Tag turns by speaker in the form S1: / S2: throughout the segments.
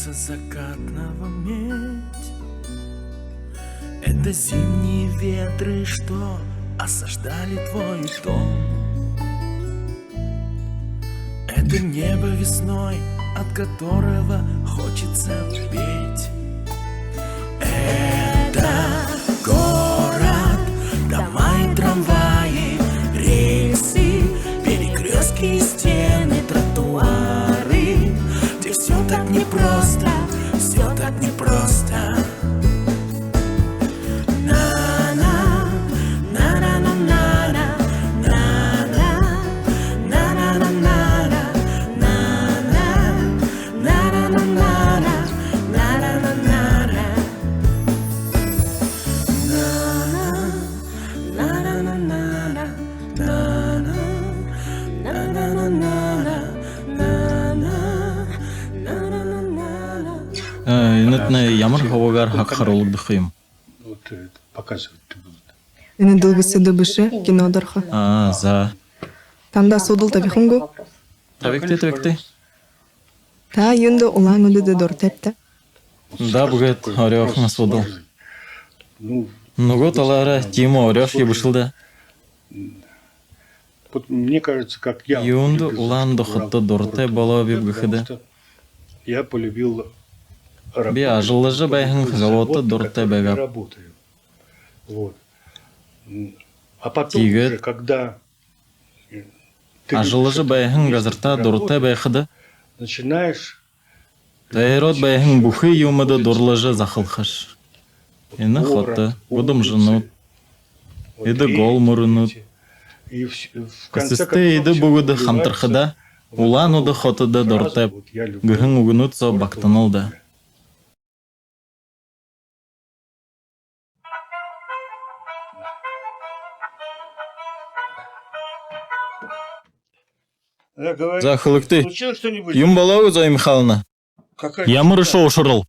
S1: Солнце закатного медь. Это зимние ветры, что осаждали твой дом. Это небо весной, от которого хочется петь. Это город, дома и трамваи, рельсы, перекрестки и стены, тротуары, где все так непросто, все так непросто.
S2: Ямар хавагар хак харулык дыхым.
S3: Вот показывать ты будут.
S4: Эне дылгысы дыбышы кинодорха.
S2: За.
S4: Тамда судул табихунгу.
S2: Табекте.
S4: Та юнду улан улыды дортепте.
S2: Да, бугет орёх на судул.
S3: Ну,
S2: Год алара Тима орёш ебышылда.
S3: вот мне кажется, как я
S2: Юнду
S3: полюбил
S2: улан
S3: Западную
S2: дохотто дорте бала
S3: потому
S2: бибгыхыда.
S3: что я полюбил работу.
S2: Би ажылыжы бәйхін
S3: Такой
S2: заводты
S3: завод,
S2: дорте
S3: в котором я
S2: бәгап.
S3: работаю. Вот. А потом
S2: Тигет.
S3: уже, когда ты
S2: Ажылыжы
S3: видишь,
S2: бәйхін
S3: что
S2: газырта
S3: ты
S2: дорте
S3: работаешь,
S2: бәйхыды.
S3: начинаешь
S2: Тайрот бәйхін бухы юмыды дорлыжы захылхыш. Ені хотты, будым жынут.
S3: вот
S2: Иды
S3: речи
S2: гол мұрынут.
S3: эти. И в конце
S2: Кысысты
S3: концов
S2: иды
S3: всё
S2: бугыды
S3: выливается
S2: хамтырхыда.
S3: вот
S2: Улан
S3: в
S2: уды хотыды
S3: фразу,
S2: дортеп.
S3: вот я люблю
S2: Гыхын угынутса
S3: спорт,
S2: бактынылды.
S3: Я говорю,
S2: Захылыкты.
S3: случилось что-нибудь?
S2: Юм балау Зоя Михайловна.
S3: Какая
S2: Ямыр
S3: чудо.
S2: шоушырыл.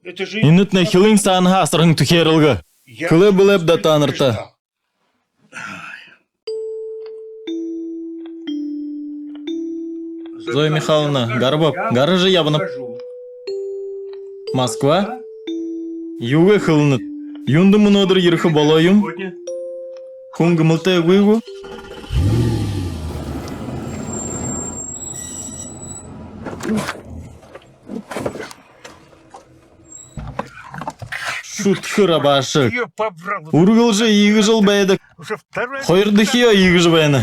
S3: Это же
S2: Инытны хилың саанға асырың түкерілгі.
S3: я
S2: Кылы былып да
S3: предупреждал.
S2: танырта. Зоя Михайловна, гарбап, гаражы ябынып.
S3: Покажу.
S2: Москва? Юге хылынып. Юнды мұнодыр ерхі балайым.
S3: Сегодня
S2: Кунғы мылты өйгу. Шутхыра башык.
S3: ее побрал.
S2: Ургылжы игі жыл бәйдік.
S3: Уже второй.
S2: Қойырды хио игі жыл бәйіні.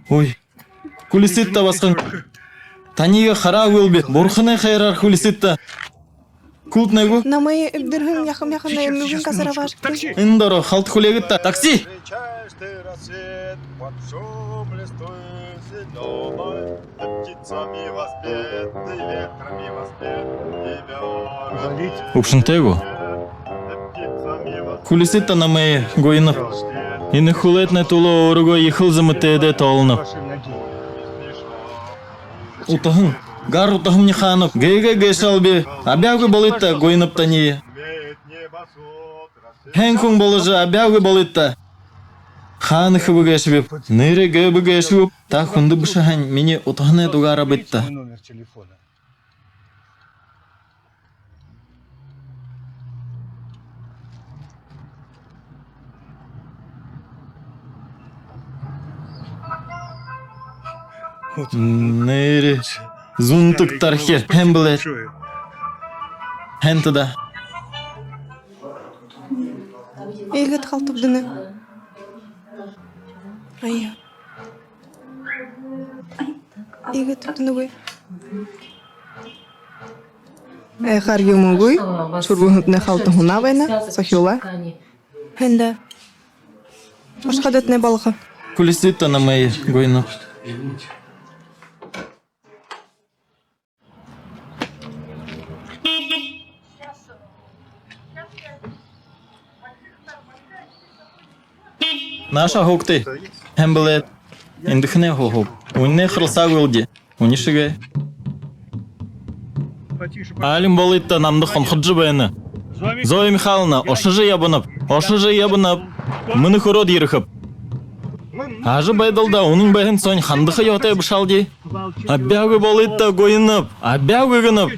S2: Ой, кулиситта басқан. Танига хара өлбе. Борхыны хайрар кулиситта. Култ нәгу.
S4: Намайы үбдірхін яқым яқында
S3: Сейчас,
S4: мүгін
S3: сейчас,
S4: қасыра
S3: минуточку.
S4: баш.
S3: Такси.
S2: Индоро халт хулегітта. Такси!
S5: Встречаешь ты рассвет под шум листвы зеленой, ты птицами воспет, ты ветрами воспет, тебя
S2: Упшынтегу.
S5: птицами воспет.
S2: Кулиситта намайы гойынып. Ини хулетне тулы орыго ехыл зымытеде толынып. Утахын. Гар утахым не ханып. Гейге гейшалбе. Абягы болытта гойынып тани.
S5: Медь небосвод, рассвет.
S2: Хэнкун болыжы абягы болытта. Ханы хыбы гейшвеп. Ныре гэбы гейшвеп. Та хунды бышахань мені утахны дугара бытта.
S3: Номер телефона.
S2: Ныре. Зунтык тархе. Хэм білет.
S3: Большое.
S2: Хэнтыда.
S4: Егіт қалтып дыны. Айя. Егіт дыны гой. Әйхар юму гой. Шургухытны қалты хуна байна. Сахюла. Хэнда. Ашқадетне балыға.
S2: Кулиситта намайы гойынып.
S3: Извините.
S2: Наша хокты. Хэм білет. Индіхне хохоп. Унне қырылса гөлде. Унишыге.
S3: Потише,
S2: Алим болытта намды хонхыджы бәйіні. Зоя Михайловна, ошыжы ябынып. Мыны хород еріхіп. Ажы байдалда, оның бәйін соң хандықы йотай бішалди. Аббяғы болытта гойынып. Аббяғы гынып.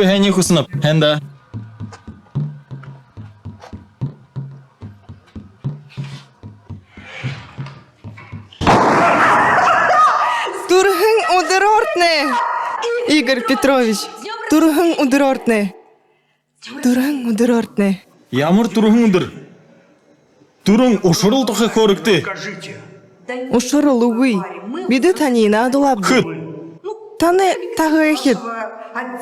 S2: Ухы хэни хуснап. Хэнда.
S4: Турхын удырортне. Игорь Петрович. Турхын удырортне. Турхын удырортне.
S2: Ямар турхыңдыр? Турың ушурул тухай хорыкты.
S4: Ушурул угуй. Биде танина адулаб.
S2: Хыт.
S4: Таны тағы эхет.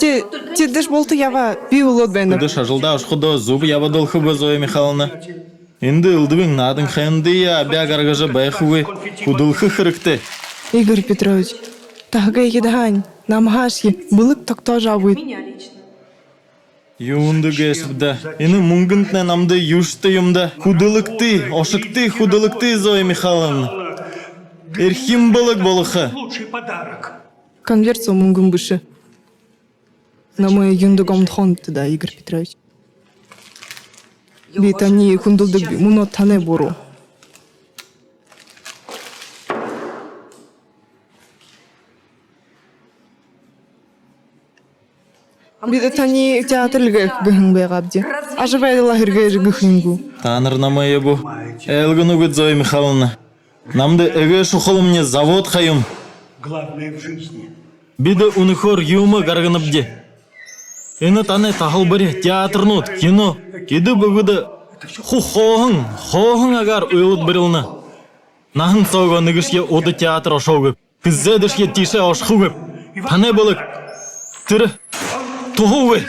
S4: Те дыш болты ява би улот бенер.
S2: Кыды шажылда ушхудо зуб ябадыл хыбы Зоя Михайловна. Инды ылдыбың надың хэнды я бягаргажа байхуы кудылхы хырыкты.
S4: Игорь Петрович. Тағы эхет хань. Намхашки. Былык токто жабыт.
S2: Юнды гэсбда. Ины мунгынтне намды юшты юмда. Худылыкты, ошыкты, худылыкты Зоя Михайловна. Эрхим былык болыхы.
S3: Лучший подарок.
S4: Конверт со мунгун бышы. На мой юнды гомдхон туда, Игорь Петрович. Бит они хундулдык муно тане бору. Бит они театрлыгы гыхын байгабди. Ажыбайдыла хыргы гыхынгу.
S2: Таныр намайы бу. Элгіну гыд Зоя Михайловна. Намды эге шухылымне завод хайым.
S3: Главное в жизни.
S2: Биді унихор юмы гаргыныбде. Ені таны тахыл бірі театрнут, кино. Кеді бүгіді хоғын агар ұйлыт біріліні. Нахын сауға нігішке оды театр ошауғы. Кіззедішке тише ошқуғы. Таны бұлық. Тірі. Тухуғы.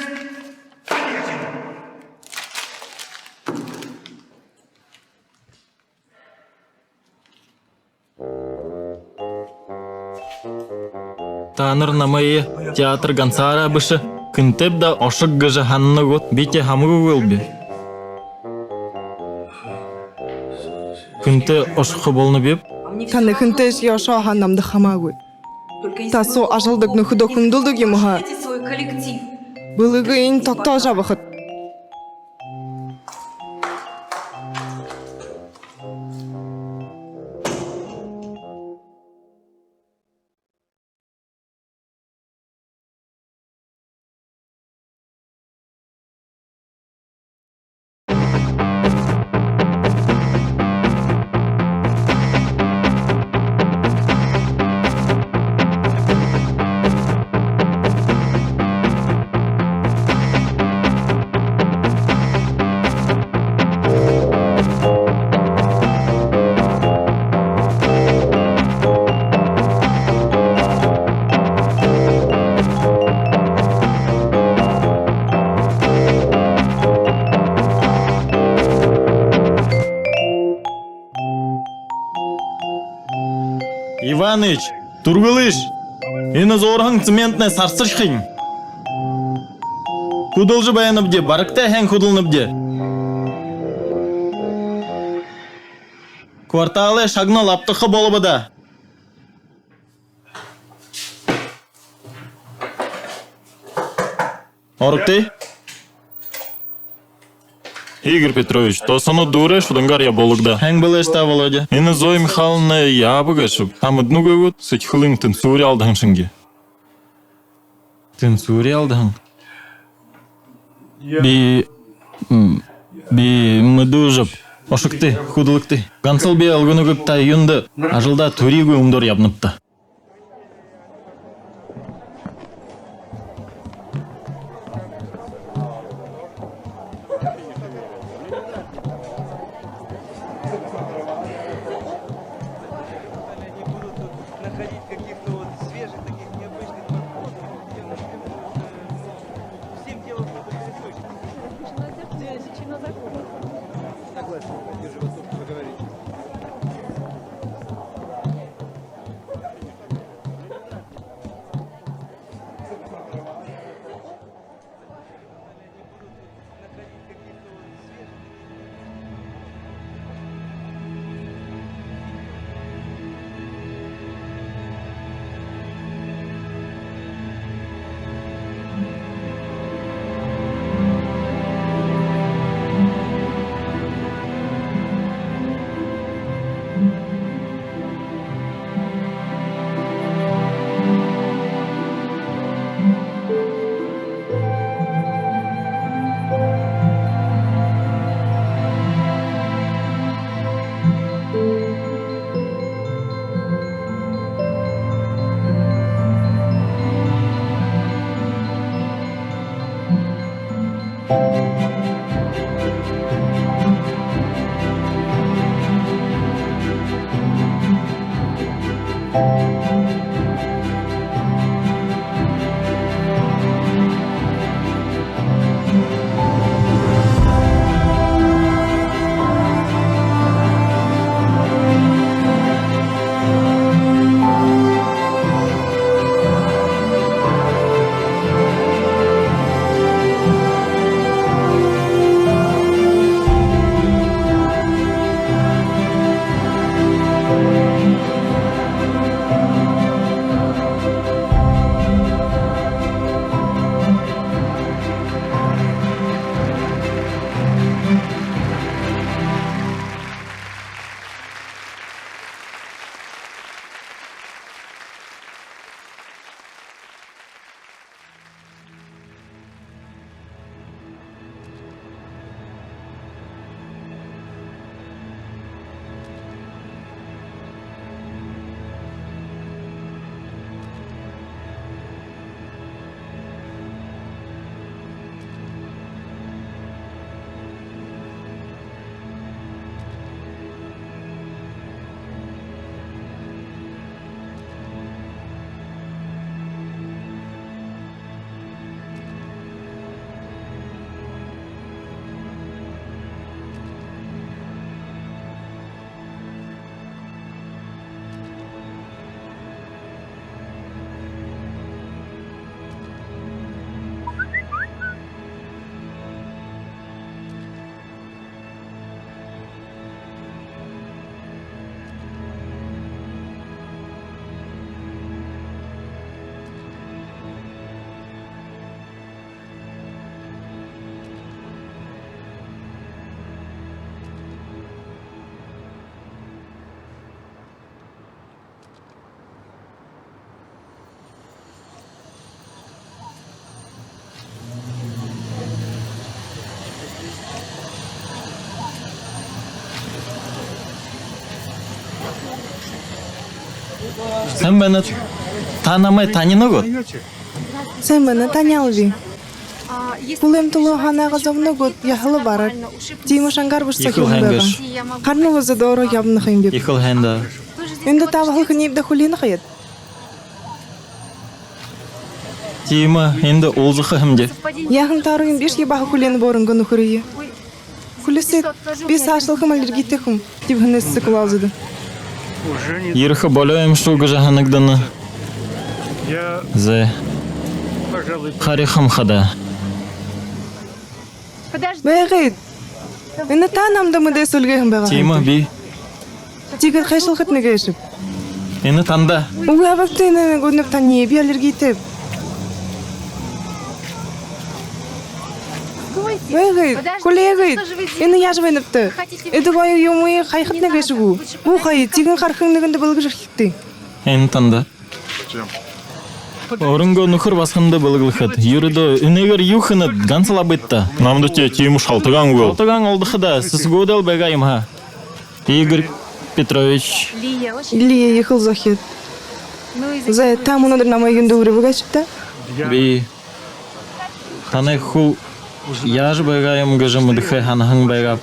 S2: Таныр намайы театр гансара бышы. Күнтеп да ошық гыжы ханны год бите хамығы гылбе. Күнте ошықы болны беп.
S4: Таны хынтеш яша ханамды хамагы. Тасо ажылдык нөхүдө хундулдук емуха.
S6: Свой коллектив.
S4: Былыгы ин токто жабыхыт.
S2: Иваныч, тургылыш. Ені зорғын цементне сарсышхын. Кудылжы баяныбде, барыкта хэн кудылныбде. Кварталы шагна лаптықы болыбы да. Орыкты? Игорь Петрович, то соно дуреш вдангар я болыгда. Хэн был эшта, Володя? Ені Зоя Михайловна я бігашып. Хамыдну гөгөт сычхылың тынсури алдығын шынге. Тынсури алдығын? Би мыдужып. Ошыкты, худылыкты. Гансыл бе алгыны көпта юнды. Ажылда туригу умдор ябныпты.
S7: Находить каких-то вот свежих, таких необычных подходов, всем делом надо пересечь. Согласен, держи вас, что вы говорите.
S2: Sen beni tanımay tanıyın.
S4: Sen beni tanялви. Бұл емтілі ғана ғазамны год яхылы барар. Димы шангар бұшса
S2: Ехал
S4: келін бәға.
S2: хәнгеш.
S4: Қарны ғызы дору ябны қайын беп.
S2: Ехал хенда.
S4: Енді тавы хылқын ебді хулины қайет.
S2: Тима енді олзықы хімде.
S4: Яғын тарығын беш ебағы хулины борын гыны хүрейі. Хулесі бес ашылқым аллергиті хым. Деп ғынесі қылалзыды.
S3: Уже не...
S2: Ерхі болуем шуғы жағанығдыны.
S3: Я,
S2: Зе
S3: пожалуй,
S2: қарихым қада.
S4: Бәғайд. Енді танамды мұдай сөлгейхім бәға.
S2: Тима би.
S4: Тегіл қайшылқытны кәйшіп.
S2: Ені танда.
S4: Уға бәқтейні гөдініп тәне бі аллергиті. Бәғайд, коллегайд. Енді яжбайныпты. Эді байы емуы қайқытны кәйшігу. Бұл қайы, тегін қарқыңдығынды білгі жүрхікті.
S2: Ені танда. Орынго нухыр басқанды білгілхід. Юридо үнегер юхыны гансала бітті.
S6: Намды те тиюмуш халтыган гол.
S2: Алтыған олдықы да, сіз годал бәгайым ха. Игорь Петрович.
S4: Илья ехал захет. За там он на моей генду урывгачта.
S2: Би. Ханы ху. Яж бәгайым гыжым дыхы ханахың бәгап.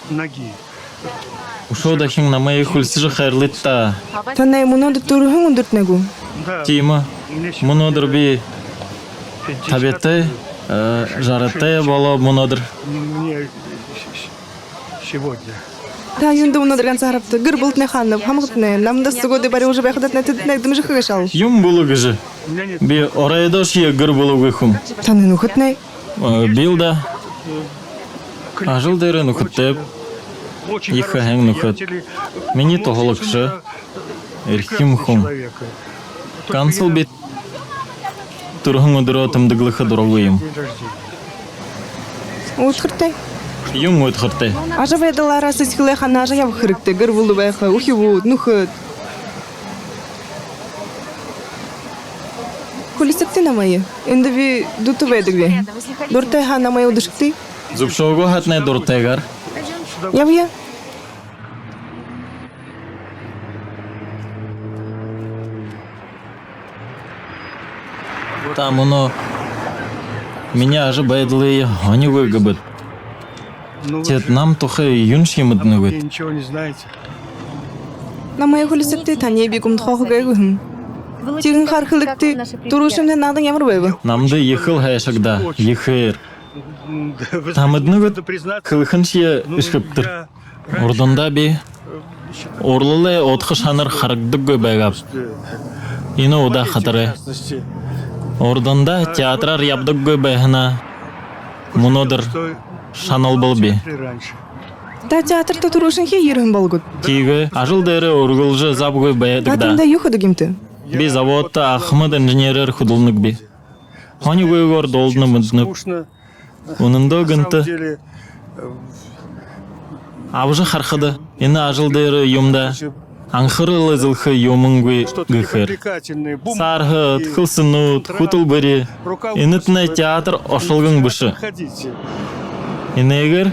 S3: ноги.
S2: Ушо да хин на моей хульсыжы хайрлытта.
S4: Танай мұнады тұрғын ұндыртнагу.
S3: Да,
S2: Тима.
S3: мне щ-
S2: Мұнодыр би.
S3: 50
S2: Табетті. Жаратты бала мұнодыр.
S3: Мне сегодня.
S4: Та юнды ұнадырған сарапты. Гыр бұлтны ханып, хамғытны. Намда сугоды бари уже бәқыдатны тедінәк дымжы қығышал.
S2: Юм бұлы гыжы.
S3: У меня нет
S2: Би орайдош е гыр бұлы гыхым.
S4: Танын ұқытнай.
S2: Билда. Ажыл дәрін ұқыттып.
S3: очень
S2: Их
S3: хороших
S2: хэнг нухат.
S3: приятелей.
S2: Мені
S3: Лучше,
S2: тоғылықшы.
S3: чем
S2: Эрхим хум.
S3: человека. Только
S2: Кансыл
S3: я-
S2: бит. Турхың ұдыры тымдығылықы дұрғыйым.
S3: День рождения.
S4: Ұтқыртай.
S2: Юм өтқырты.
S4: Ажа байдалара сысқылай хана ажа ябы қырықты. Гыр бұлы байқы, ұхи бұд, нұхыт. Кулисікті намайы. Енді би дұты байдық бе. Дұртай ха намайы ұдышықты.
S2: Зубшоғы хатнай дұртайгар.
S4: Ябия.
S2: Там оно. Меня ажы байдылы они выгыбыт.
S3: Ну, вы
S2: Тет
S3: же
S2: нам тухы юнш
S3: обо
S2: емыдны
S3: мне
S2: выт.
S3: ничего не знаете.
S4: На моей хулисекте тане бигум тхохга гүм. Тигин хархылыкты турушымны надың ямыр бэбы.
S2: Намды ехал хэшагда, ехер. Тамыдныгыт кылхыншия ишкіптір. Ордында би орлылы отқы шаныр харагдық гөй байгап. Ины ода хатыры. Ордында театрар ябдық гөй байгына. Мұнодыр шанал был би.
S4: Та театрта турушын хе ерім болгут.
S2: Тигі ажылдары оргылжы зап гөй байдық
S4: Татында
S2: да.
S4: юхады гимты.
S2: Би заводта Ахмад инженерер худылнык би. Они гойгор долдны мыднып.
S5: Скучно.
S2: Онында
S5: На самом
S2: гынты.
S5: деле,
S2: Абжы хархады. Ины ажылдары юмда. Аңхырылы зылхы юмыңгы
S5: что-то
S2: гыхыр.
S5: непривлекательное. Бум.
S2: Сархыт, хылсынут, хутыл bëри. Инытны театр ошылгын бышы.
S5: Ходите.
S2: Инегер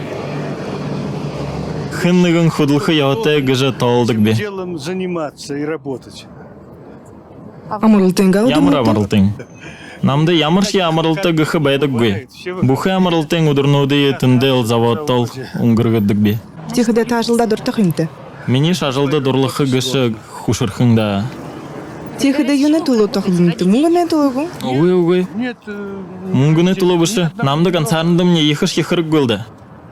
S2: хынныгын худылхы яуты гыжы толдык би.
S5: Делом заниматься и работать.
S4: Амырылтын галды.
S2: Ямыр амырылтың. Намды ямыршы ямырылты гыхы байдык би. Бухы амырылтың удырнуды тындел заводтол уңгыргыдык би.
S4: Тихыда тажылда дұртық имті.
S2: Мини шажылды дурлыхы гышы хушырхыңда.
S4: Тихыда юны тулу тоқылынты. Мұңгыны тулугу.
S2: Уй.
S5: Нет,
S2: Муңгыны тулы бышы. Намды концарнды мне ехыш ехырык гылды.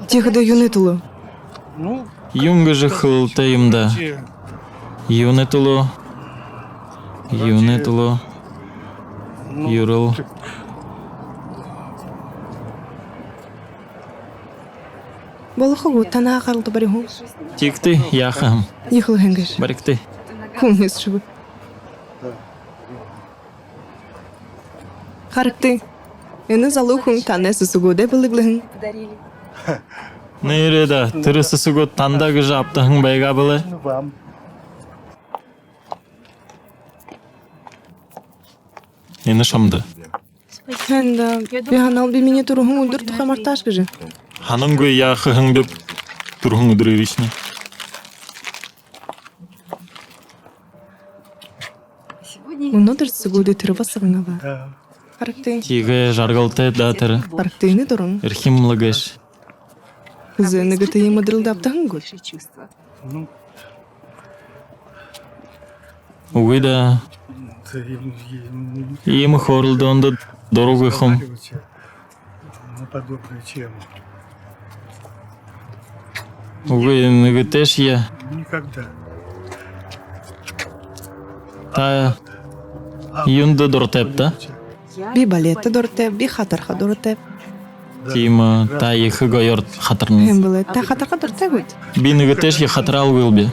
S4: Тихыда юны тулу.
S5: ну,
S2: Юнгыжы хылтайымда.
S5: те,
S2: Юны тулу. Юны тулу.
S5: ну,
S2: Юрыл.
S4: Балықы тана қарылды бари ху.
S2: Тикты яхам.
S4: Ехыл хенгеш.
S2: Барикты.
S4: Хумес шыбы. Харыкты. Эны залу хун танесы сугуде былыглыхын.
S2: Нейреда, тырысы сугут танда гыжы аптахың байга былы.
S5: вам.
S2: Ені шамды.
S4: Хэнда, биханал би мине турухун удур тухамарташ гыжы.
S2: Ханым гөй яхыхың беп турхың удыры ришни.
S4: Унодыр сугуде тырбасығыңа ба.
S5: Да.
S4: Харыкты.
S2: Тиге жаргалты да тыры.
S4: Харыкты ины дұрын.
S2: Ирхим лагыш.
S4: Кызы нігіті ема дырылды аптағын гөр.
S5: Ну,
S2: Угы да.
S5: это
S2: Имы хорылды онды дорогы хым.
S5: разговаривайте на подобную тему.
S2: Угы нігітеш я.
S5: Никогда.
S2: Та юнды дұртеп да.
S4: Би балетті дұртеп, би хатырха дұртеп.
S2: Тима та ехы гойорт хатырны.
S4: Хем білі, та хатырха дұртеп гуд.
S2: Би нігітеш я хатырал гылби.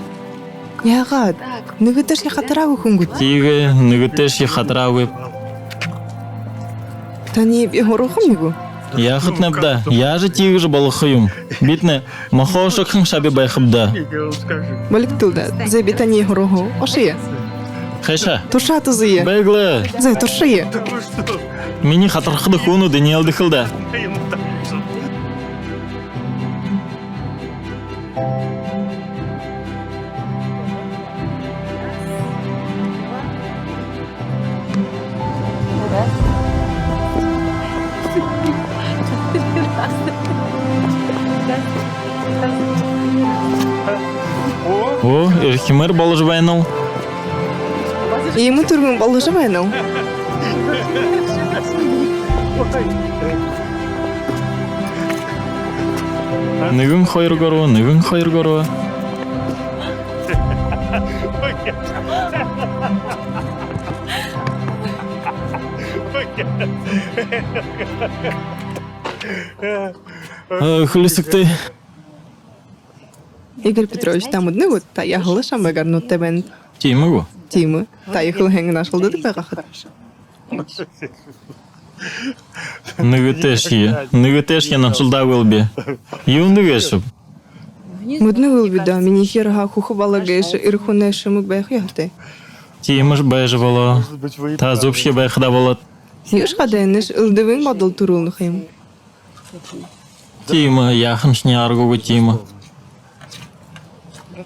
S4: Яғад, нігітіш я хатырагу хун гуд.
S2: Тиге нігітеш я хатырал гып.
S4: Та не би хорухым нигу.
S2: Я хытнепда. Я же тиге же балыхыюм. Битне махошықхың шаби байхыбда.
S5: Я вам скажу.
S4: Балик тылда, зэ би та не хоруху. Ошие.
S2: Хэша.
S4: Туша тузые.
S2: Бэглы.
S4: Зэ тушие.
S5: Да вы что?
S2: Мини хатырхыды хуну Даниэл дыхылда.
S5: Ему так что?
S2: О, ирхимер балыж байнал.
S4: Ема тургун балыжы байнал.
S2: Нигын хайыр гору, нигын хайыр гору. Хлисыкты.
S4: Игорь Петрович там одны гуд, та я глышам бегарну тебен.
S2: Тимыгу.
S4: Тимы, та ехал хэнг нашыл дыды бегахат.
S2: Нигытеш я началда вылби. Юнды гешіп.
S4: Мудны был бида, мини херга хуху балагэши, ирхунэши мук бэх яхты.
S2: Тимыш бэжі боло.
S5: Может быть, вы и
S2: Та
S5: правы.
S2: зубши бэхда болот.
S4: Юш хадэнэш, ылдывын бадал турулных им.
S2: Тима, яхыншне аргугу Тима.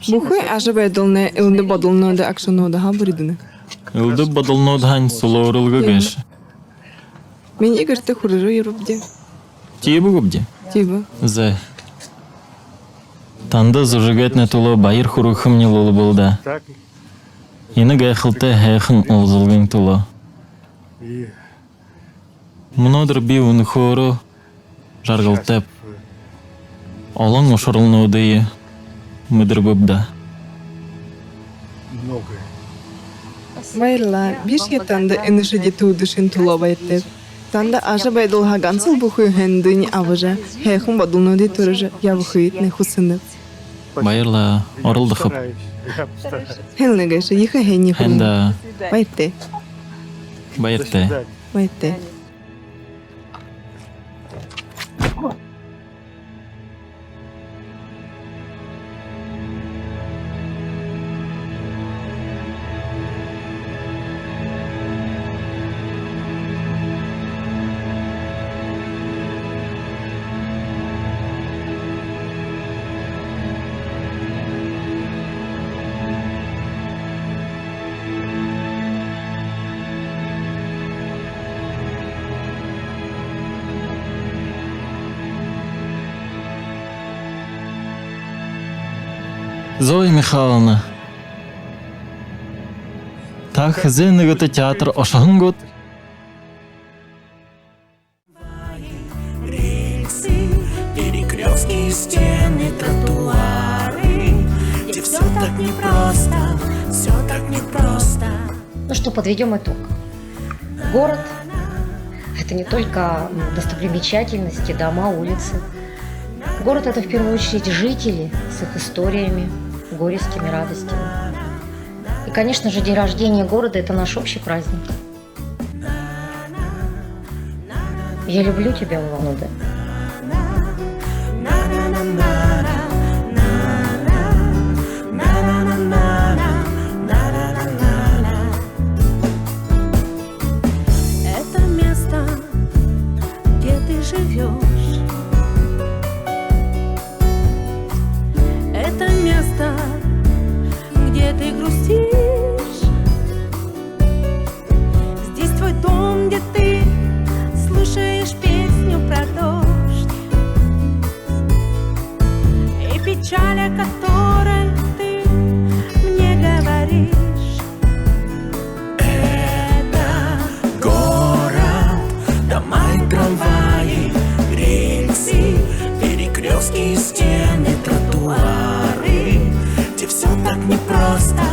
S4: Бухы ажы бэдалны, ылды бадалны да акшыны да хабыридыны.
S2: Илды бадылны дхань сулорылгы геш.
S4: Мен Игорьты хурыжы юрубде.
S2: Тибы губде.
S4: Тиба.
S2: Зэ. Танда зажигать на туло байыр хурухым не лолы был да.
S5: Так,
S2: Ені гайхылты хайхын олзылгын тула.
S5: И
S2: Мұнадыр би уны хору жаргылтып. Олың ошырылны удайы мүдір бөбді.
S5: многое.
S4: Байла, бишке танда энышеде тудышын тула байттеп. Танда ажа байдыл хагансыл бухы хендыни авыжа, хайхын бадылноды турыжа, явыхыйт не хусынып.
S2: Байырла орылдықып.
S5: Стараюсь, я постараюсь.
S4: Хелнегеше, йыха хейни хулын.
S2: Хэнда
S4: Байтте,
S5: До
S2: байырты.
S5: свидания.
S4: байтте.
S2: Зоя Михайловна. Так хызынығыты театр ошағын год.
S1: Рельсы, перекрестки, стены, тротуары, где все так непросто, все так непросто.
S8: Ну что, подведем итог. Город – это не только достопримечательности, дома, улицы. Город – это в первую очередь жители с их историями, горестями, радостями. И, конечно же, день рождения города – это наш общий праздник. Я люблю тебя, Улан-Удэ.
S1: Это место, где ты живешь. Это место, где ты грустишь. Здесь твой дом, где ты слушаешь песню про дождь и печаль, о которой ты мне говоришь. Это город, дома и трамваи, рельсы, перекрестки, стены, тротуары, где все так непросто,